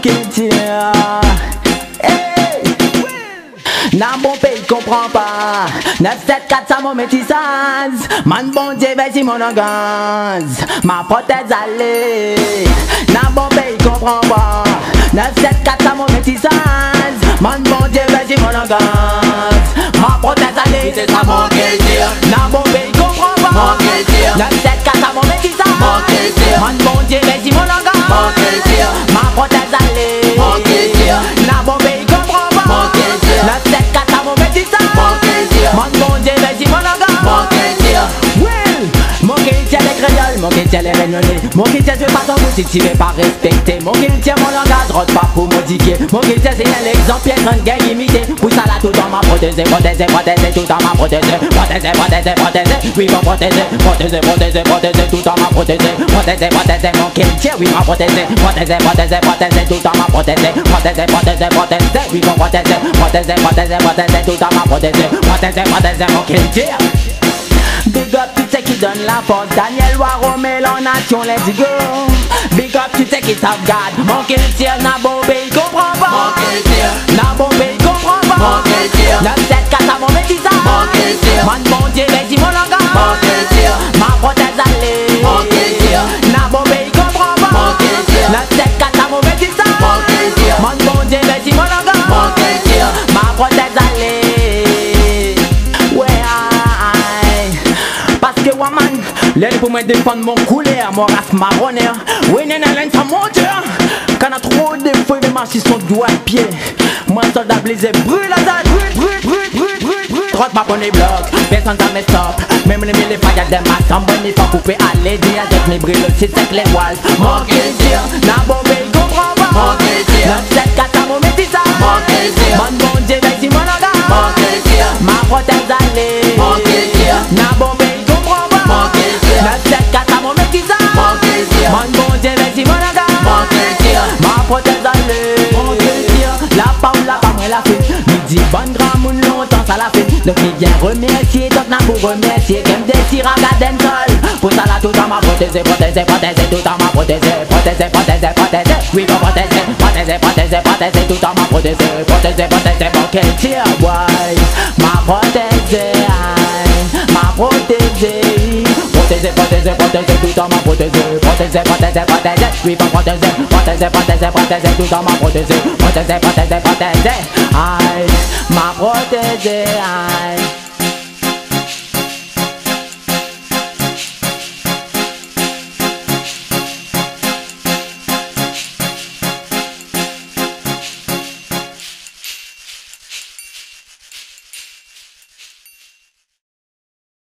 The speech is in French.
qualité. Hey. Dans bon pays comprend pas 974 ça mon métissage. Man bon Dieu vas-y mon gaz. Ma prothèse allée. Dans bon pays comprend pas 974 ça mon métissage. Man bon Dieu vas-y mon gaz. Ma prothèse allée. C'est ça mon qualité. Dans bon pays comprend pas Mon qualité. 974 ça mon métissage. Mon qualité. Man bon Dieu vas-y mon gaz. Mon qualité. Ma prothèse allée. Mon qualité. Dans bon pays comprend pas Mon qualité. 974 ça mon métissage. Mon qualité. Man bon Dieu vas-y mon gaz. Mon qualité. Well, mon qualité les créoles, mon qualité les réunionnais. Mon qualité je pas ton goût si tu veux pas respecter. Mon qualité mon langage rote pas pour modifier. Mon qualité c'est un exemple pièce en gain imité. Pour ça là tout dans ma protéger, protéger, protéger, tout dans ma protéger. Protéger, protéger, protéger, oui mon protéger. Protéger, protéger, protéger, tout dans ma protéger. Protéger, protéger, mon qualité, oui ma protéger. Protéger, protéger, protéger, tout dans ma protéger. Protéger, protéger, protéger, oui mon protéger. Protéger, protéger, protéger, tout dans ma protéger. Protéger, protéger, mon qualité. Big up tu sais qui donne la force. Daniel Waromel en nation, let's go. Big up tu sais qui sauvegarde. Mon qualité n'a bon pays comprend pas. Mon qualité. N'a bon pays comprend pas. Mon qualité. 974 à mon métissage. Mon qualité. Man bon Dieu vas-y mon langage. Mon qualité. Ma prothèse allée. Mon qualité. N'a bon pays comprend pas. Mon qualité. 974 à mon métissage. Mon qualité. Man bon Dieu vas-y mon langage. Mon qualité. Ma prothèse allée. Parce que woman, l'aile pour me défendre mon couleur, mon race marronner. Oui, nena, l'aile ça monte. Quand on a trop de feux, il marche sur son doigt de pied. Moi, soldat blisé, brûle la salle, brûle. Trotte ma bonne bloc, personne ça me stop. Même les mille failles de ma chambre, il faut couper à l'aider avec mes brilles, c'est sec les voiles. Mon qualité, n'a bon pays, comprends pas. Mon qualité. 974 à mon métissage. Mon qualité. Man bon Dieu, vas-y mon langage. Mon qualité. Ma prothèse allée. Mon qualité. N'a bon pays, comprends pas. Mon qualité. 974 à mon métissage. Mon qualité. Man bon Dieu, vas-y mon langage. Mon qualité. Ma prothèse allée. Mon qualité. La pomme, moi la fait. Midi, bonne grand moun longtemps, ça la fait. Donc il vient remercier, donc n'a pour remercier. Comme des tires à garden sol. Pour ça là tout dans ma protéger, protéger, protéger, tout dans ma protéger. Protéger, protéger, protéger. Oui, pour protéger, protéger, protéger, protéger, tout dans ma protéger. Protéger, protéger, mon qualité, boy. Ma protéger, ma protéger. Protéger, protéger, protéger, tout dans ma protéger. Protéger, protéger, protéger. Oui, pour protéger, protéger, protéger, protéger, tout dans ma protéger. Protéger, protéger, protéger. Aïe, ma protéger, aïe.